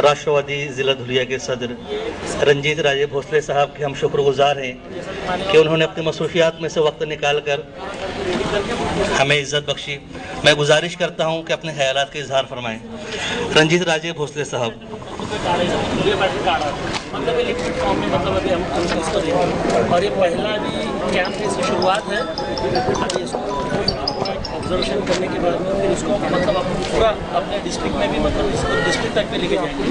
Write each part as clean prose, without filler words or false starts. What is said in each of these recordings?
राष्ट्रवादी ज़िला धुलिया के सदर रंजीत राजे भोसले साहब के हम शुक्रगुजार हैं कि उन्होंने अपनी मसरूफियात में से वक्त निकाल कर हमें इज़्ज़त बख्शी। मैं गुजारिश करता हूं कि अपने ख्यालात का इजहार फरमाएं। रंजीत राजे भोसले साहब। मतलब लिक्विड फॉर्म में मतलब अभी हम इसको देखें और ये पहला भी कैंप की इसकी शुरुआत है। अभी इसको ऑब्जर्वेशन करने के बाद में फिर इसको मतलब आप पूरा अपने डिस्ट्रिक्ट में भी मतलब इसको डिस्ट्रिक्ट तक पे लेके जाएंगे।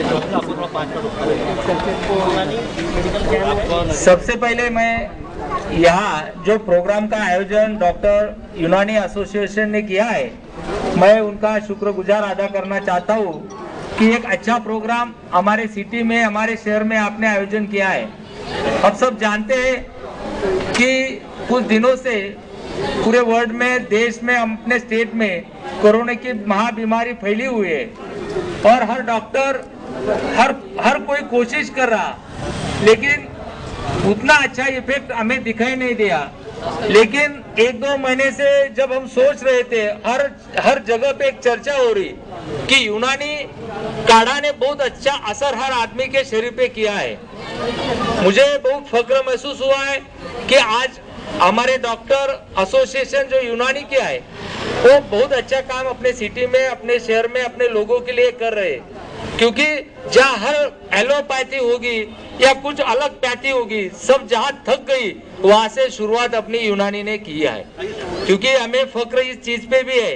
सबसे पहले मैं यहाँ जो प्रोग्राम का आयोजन डॉक्टर यूनानी एसोसिएशन ने किया है, मैं उनका शुक्रगुजार अदा करना चाहता हूँ कि एक अच्छा प्रोग्राम हमारे सिटी में, हमारे शहर में आपने आयोजन किया है। अब सब जानते हैं कि कुछ दिनों से पूरे वर्ल्ड में, देश में, अपने स्टेट में कोरोना की महाबीमारी फैली हुई है और हर डॉक्टर हर कोई कोशिश कर रहा, लेकिन उतना अच्छा इफेक्ट हमें दिखाई नहीं दिया। लेकिन एक दो महीने से जब हम सोच रहे थे, हर जगह पे एक चर्चा हो रही कि यूनानी काढ़ा ने बहुत अच्छा असर हर आदमी के शरीर पे किया है। मुझे बहुत फख्र महसूस हुआ है कि आज हमारे डॉक्टर एसोसिएशन जो यूनानी किया है वो बहुत अच्छा काम अपने सिटी में, अपने शहर में, अपने लोगों के लिए कर रहे हैं। क्योंकि जहाँ हर एलोपैथी होगी या कुछ अलग पैथी होगी, सब जहाँ थक गई वहां से शुरुआत अपनी यूनानी ने किया है। क्योंकि हमें फख्र इस चीज पे भी है,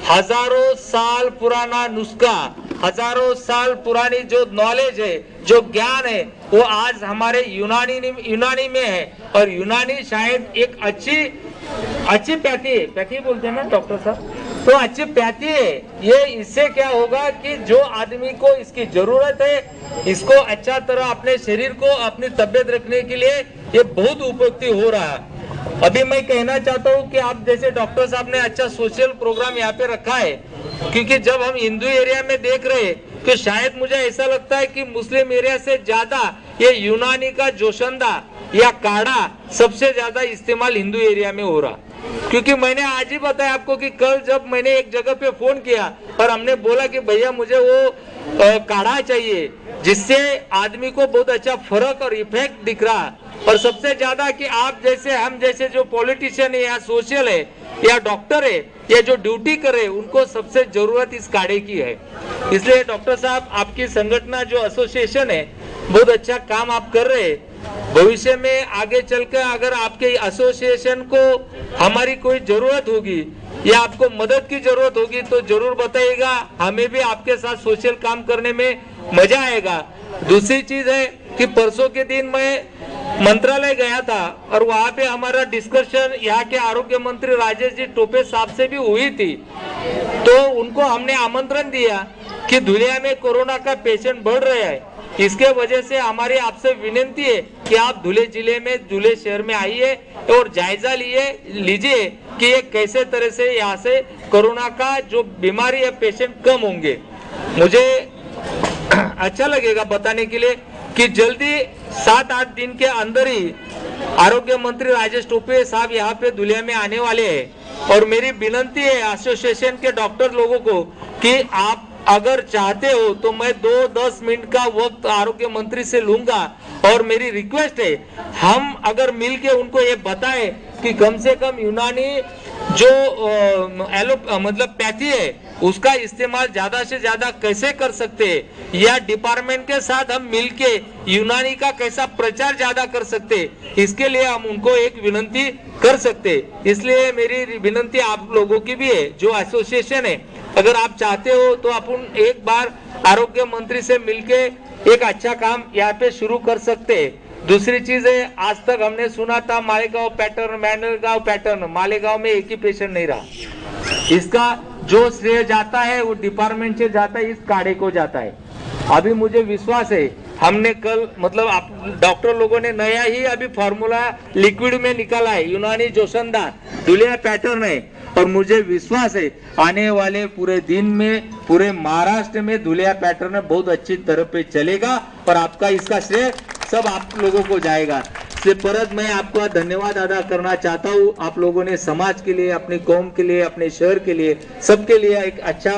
हजारों साल पुराना नुस्खा, हजारों साल पुरानी जो नॉलेज है, जो ज्ञान है, वो आज हमारे यूनानी में है। और यूनानी शायद एक अच्छी पैथी बोलते हैं ना डॉक्टर साहब, तो अच्छी पैथी है ये। इससे क्या होगा कि जो आदमी को इसकी जरूरत है, इसको अच्छा तरह अपने शरीर को, अपनी तबीयत रखने के लिए ये बहुत उपयोगी हो रहा है। अभी मैं कहना चाहता हूँ कि आप जैसे डॉक्टर साहब ने अच्छा सोशल प्रोग्राम यहाँ पे रखा है, क्योंकि जब हम हिंदू एरिया में देख रहे हैं तो शायद मुझे ऐसा लगता है कि मुस्लिम एरिया से ज्यादा ये यूनानी का जोशंदा या काढ़ा सबसे ज्यादा इस्तेमाल हिंदू एरिया में हो रहा। क्योंकि मैंने आज ही बताया आपको कि कल जब मैंने एक जगह पे फोन किया और हमने बोला कि भैया मुझे वो काढ़ा चाहिए जिससे आदमी को बहुत अच्छा फर्क और इफेक्ट दिख रहा। और सबसे ज्यादा कि आप जैसे, हम जैसे जो पॉलिटिशियन है या सोशल है या डॉक्टर है या जो ड्यूटी करे, उनको सबसे जरूरत इस काढ़े की है। इसलिए डॉक्टर साहब, आपकी संगठन जो एसोसिएशन है बहुत अच्छा काम आप कर रहे हैं। भविष्य में आगे चलकर अगर आपके एसोसिएशन को हमारी कोई जरूरत होगी या आपको मदद की जरूरत होगी तो जरूर बताइएगा, हमें भी आपके साथ सोशल काम करने में मजा आएगा। दूसरी चीज है कि परसों के दिन मैं मंत्रालय गया था और वहाँ पे हमारा डिस्कशन यहाँ के आरोग्य मंत्री राजेश जी टोपे साहब से भी हुई थी। तो उनको हमने आमंत्रण दिया कि धुलिया में कोरोना का पेशेंट बढ़ रहा है, इसके वजह से हमारी आपसे विनती है कि आप धुले जिले में, धुले शहर में आइए और जायजा लीजिए कि ये कैसे तरह से यहाँ से कोरोना का जो बीमारी है पेशेंट कम होंगे। मुझे अच्छा लगेगा बताने के लिए कि जल्दी 7-8 दिन के अंदर ही आरोग्य मंत्री राजेश टोपे साहब यहाँ पे धुलिया में आने वाले हैं। और मेरी विनती है एसोसिएशन के डॉक्टर लोगों को कि आप अगर चाहते हो तो मैं 2-10 मिनट का वक्त आरोग्य मंत्री से लूंगा और मेरी रिक्वेस्ट है, हम अगर मिलके उनको ये बताएं कि कम से कम यूनानी जो मतलब पैथी है उसका इस्तेमाल ज्यादा से ज्यादा कैसे कर सकते हैं, या डिपार्टमेंट के साथ हम मिलके यूनानी का कैसा प्रचार ज्यादा कर सकते हैं, इसके लिए हम उनको एक विनती कर सकते। इसलिए मेरी विनती आप लोगों की भी है, जो एसोसिएशन है, अगर आप चाहते हो तो अपन एक बार आरोग्य मंत्री से मिलके एक अच्छा काम यहाँ पे शुरू कर सकते हैं। दूसरी चीज है, आज तक हमने सुना था मालेगांव पैटर्न, मैनगांव पैटर्न, मालेगांव में एक ही पेशेंट नहीं रहा। इसका जो श्रेय जाता है वो डिपार्टमेंट से जाता है, इस काढ़े को जाता है। अभी मुझे विश्वास है, हमने कल मतलब आप डॉक्टर लोगों ने नया ही अभी फॉर्मूला लिक्विड में निकाला है, यूनानी जोशंदा धुलिया पैटर्न है। और मुझे विश्वास है आने वाले पूरे दिन में पूरे महाराष्ट्र में धुलिया पैटर्न बहुत अच्छी तरह पे चलेगा और आपका इसका श्रेय सब आप लोगों को जाएगा। इसलिए परत मैं आपका धन्यवाद अदा करना चाहता हूँ। आप लोगों ने समाज के लिए, अपनी कौम के लिए, अपने शहर के लिए, सबके लिए एक अच्छा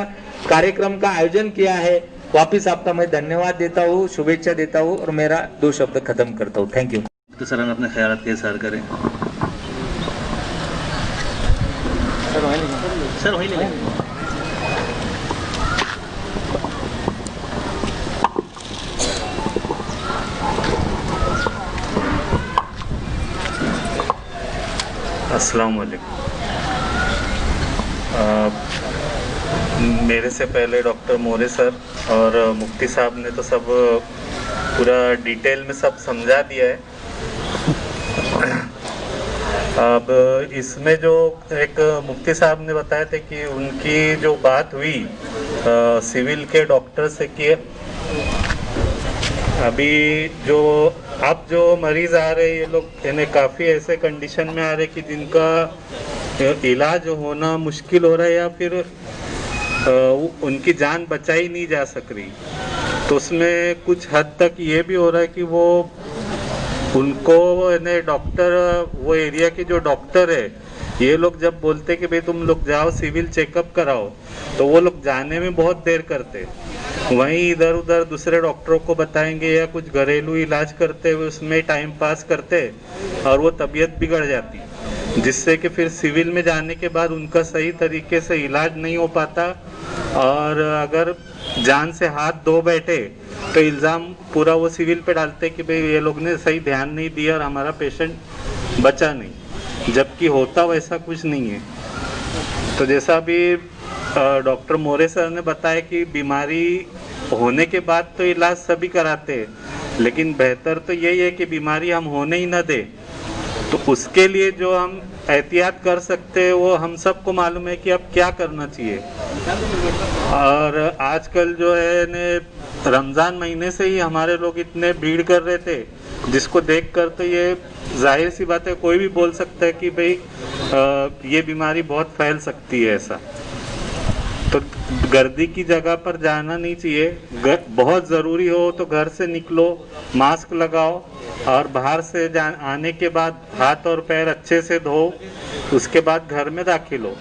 कार्यक्रम का आयोजन किया है। वापिस आपका मैं धन्यवाद देता हूँ, शुभेच्छा देता हूँ और मेरा 2 शब्द खत्म करता हूँ। Thank you. तो सर अपने ख्याल के इज़हार करें। सर वही ले अस्सलाम वालेकुम। मेरे से पहले डॉक्टर मोरे सर और मुफ्ती साहब ने तो सब पूरा डिटेल में सब समझा दिया है। अब इसमें जो एक मुफ्ती साहब ने बताया था कि उनकी जो बात हुई सिविल के डॉक्टर से कि अभी जो अब जो मरीज़ आ रहे हैं ये लोग यानी काफ़ी ऐसे कंडीशन में आ रहे कि जिनका इलाज होना मुश्किल हो रहा है या फिर उनकी जान बचाई नहीं जा सक रही। तो उसमें कुछ हद तक ये भी हो रहा है कि वो उनको यानी डॉक्टर वो एरिया के जो डॉक्टर है ये लोग जब बोलते कि भाई तुम लोग जाओ सिविल चेकअप कराओ तो वो लोग जाने में बहुत देर करते, वहीं इधर उधर दूसरे डॉक्टरों को बताएंगे या कुछ घरेलू इलाज करते हुए उसमें टाइम पास करते और वो तबीयत बिगड़ जाती, जिससे कि फिर सिविल में जाने के बाद उनका सही तरीके से इलाज नहीं हो पाता और अगर जान से हाथ धो बैठे तो इल्ज़ाम पूरा वो सिविल पे डालते कि भाई ये लोग ने सही ध्यान नहीं दिया और हमारा पेशेंट बचा नहीं, जबकि होता वैसा कुछ नहीं है। तो जैसा भी डॉक्टर मोरे सर ने बताया कि बीमारी होने के बाद तो इलाज सभी कराते हैं, लेकिन बेहतर तो यही है कि बीमारी हम होने ही ना दे। तो उसके लिए जो हम एहतियात कर सकते हैं वो हम सबको मालूम है कि अब क्या करना चाहिए। और आजकल जो है ने रमज़ान महीने से ही हमारे लोग इतने भीड़ कर रहे थे, जिसको देखकर तो ये जाहिर सी बात है कोई भी बोल सकता है कि भाई ये बीमारी बहुत फैल सकती है ऐसा। तो गर्दी की जगह पर जाना नहीं चाहिए, बहुत ज़रूरी हो तो घर से निकलो, मास्क लगाओ और बाहर से आने के बाद हाथ और पैर अच्छे से धो, उसके बाद घर में दाखिल हो।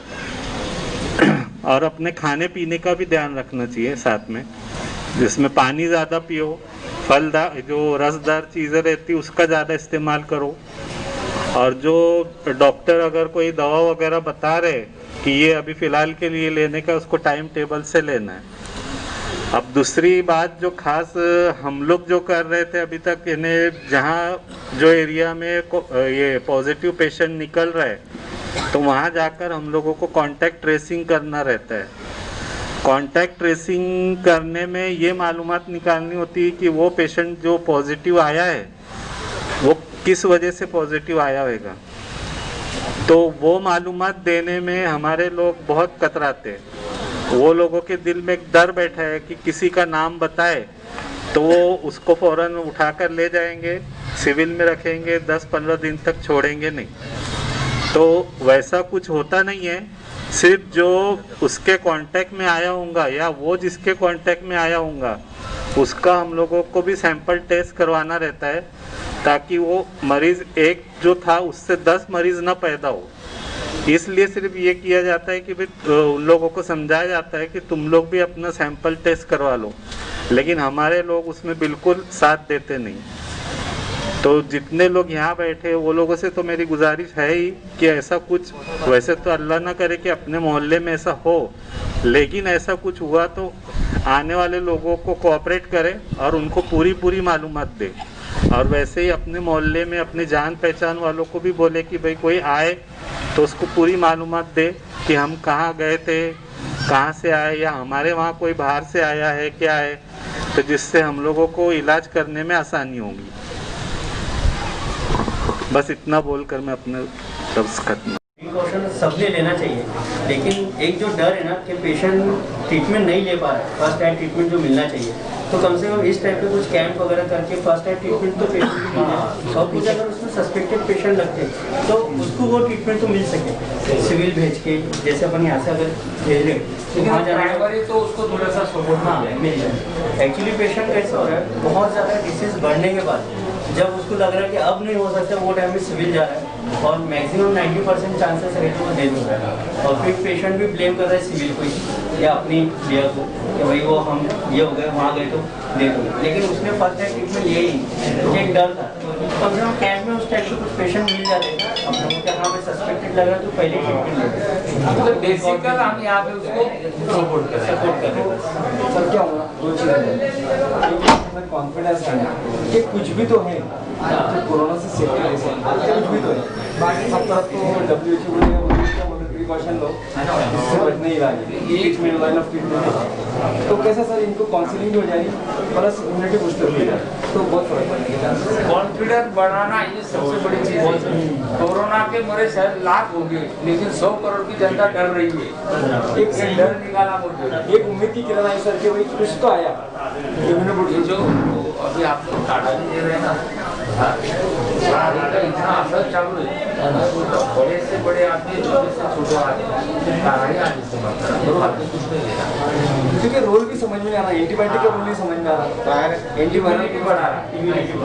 और अपने खाने पीने का भी ध्यान रखना चाहिए साथ में, जिसमें पानी ज़्यादा पियो, फलदार जो रसदार चीज़ें रहती उसका ज़्यादा इस्तेमाल करो। और जो डॉक्टर अगर कोई दवा वगैरह बता रहे कि ये अभी फ़िलहाल के लिए लेने का, उसको टाइम टेबल से लेना है। अब दूसरी बात जो खास हम लोग जो कर रहे थे अभी तक, इन्हें जहाँ जो एरिया में ये पॉजिटिव पेशेंट निकल रहा है तो वहाँ जाकर हम लोगों को कांटेक्ट ट्रेसिंग करना रहता है। कांटेक्ट ट्रेसिंग करने में ये मालूमात निकालनी होती है कि वो पेशेंट जो पॉजिटिव आया है वो किस वजह से पॉजिटिव आया होगा। तो वो मालूमात देने में हमारे लोग बहुत कतराते हैं। वो लोगों के दिल में एक डर बैठा है कि किसी का नाम बताए तो वो उसको फ़ौरन उठाकर ले जाएंगे, सिविल में रखेंगे, 10-15 दिन तक छोड़ेंगे नहीं। तो वैसा कुछ होता नहीं है, सिर्फ जो उसके कांटेक्ट में आया होगा या वो जिसके कांटेक्ट में आया होगा उसका हम लोगों को भी सैंपल टेस्ट करवाना रहता है, ताकि वो मरीज़ एक जो था उससे 10 मरीज़ ना पैदा हो। इसलिए सिर्फ ये किया जाता है कि भाई उन लोगों को समझाया जाता है कि तुम लोग भी अपना सैंपल टेस्ट करवा लो, लेकिन हमारे लोग उसमें बिल्कुल साथ देते नहीं। तो जितने लोग यहाँ बैठे वो लोगों से तो मेरी गुजारिश है ही कि ऐसा कुछ, वैसे तो अल्लाह ना करे कि अपने मोहल्ले में ऐसा हो, लेकिन ऐसा कुछ हुआ तो आने वाले लोगों को कोऑपरेट करें और उनको पूरी मालूमात दे। और वैसे ही अपने मोहल्ले में अपने जान पहचान वालों को भी बोले कि भाई कोई आए तो उसको पूरी मालूमात दे कि हम कहाँ गए थे, कहाँ से आए, या हमारे वहाँ कोई बाहर से आया है क्या है, तो जिससे हम लोगों को इलाज करने में आसानी होगी। बस इतना बोलकर मैं अपने लफ्ज़ खत्म। प्रिकॉशन सबने लेना चाहिए, लेकिन एक जो डर है ना कि पेशेंट ट्रीटमेंट नहीं ले पा रहा है, फर्स्ट टाइम ट्रीटमेंट जो मिलना चाहिए, तो कम से कम इस टाइप पे कुछ कैंप वगैरह करके फर्स्ट टाइम ट्रीटमेंट तो पेशेंट को मिल जाए। और कुछ अगर उसमें सस्पेक्टेड पेशेंट लगते हैं तो उसको वो ट्रीटमेंट तो मिल सके, सिविल भेज के, जैसे अपन यहाँ से अगर भेज रहे तो वहाँ जाना तो उसको थोड़ा सा सपोर्ट मिल जाए। एक्चुअली पेशेंट कैसा हो रहा है, बहुत ज़्यादा डिसीज़ बढ़ने के बाद जब उसको लग रहा है कि अब नहीं हो सकता, वो टाइम में सिविल जा रहा है और मैक्सिमम 90% चांसेस है कि वो डेथ हो रहा है। और फिर पेशेंट भी ब्लेम कर रहा है सिविल को ही या अपनी बियर को कि भाई वो हम ये हो गए, वहाँ गए तो डेथ हो गई। लेकिन उसने फर्स्ट टाइम ट्रीटमेंट लिया ही, एक डर था। कम से कम कैंप में उस टाइम पे कुछ पेशेंट मिल जाते हैं अपने को, यहाँ पे सस्पेक्टेड लग रहा है तो पहले ट्रीटमेंट लेते। मतलब बेसिकल हम यहाँ पे उसको सपोर्ट कर रहे हैं। सर क्या होगा, दो चीज़ें कॉन्फिडेंस है कि कुछ भी तो है, तो कोरोना से सेफ्टी जैसे कुछ भी तो है। बाकी सब तरफ तो WHO प्रिकॉशन लो, इससे बचने ही लाए एक मिनट लाइन ऑफ ट्रीटमेंट है। तो कैसे सर इनको काउंसलिंग हो जाएगी प्लस इम्यूनिटी बूस्टर भी है, तो बहुत फर्क पड़ेगा। कॉन्फिडेंस बढ़ाना ये सबसे बड़ी चीज़ है। कोरोना के मरे शायद लाख हो गए, लेकिन 100 करोड़ की जनता डर रही है। एक डर निकाला मुझे, एक उम्मीद की किरण आई सर कि भाई कुछ तो आया। ये जो अभी आप लोग टाटा दे रहे हैं ना, का इतना असर चालू है, बड़े से बड़े आदमी, छोटे से छोटे आदमी आने से क्योंकि रोल भी समझ में आ रहा है, एंटीबायोटिक का रोल भी समझ में आ रहा है, एंटीबायोटिक भी बढ़ा रहा है।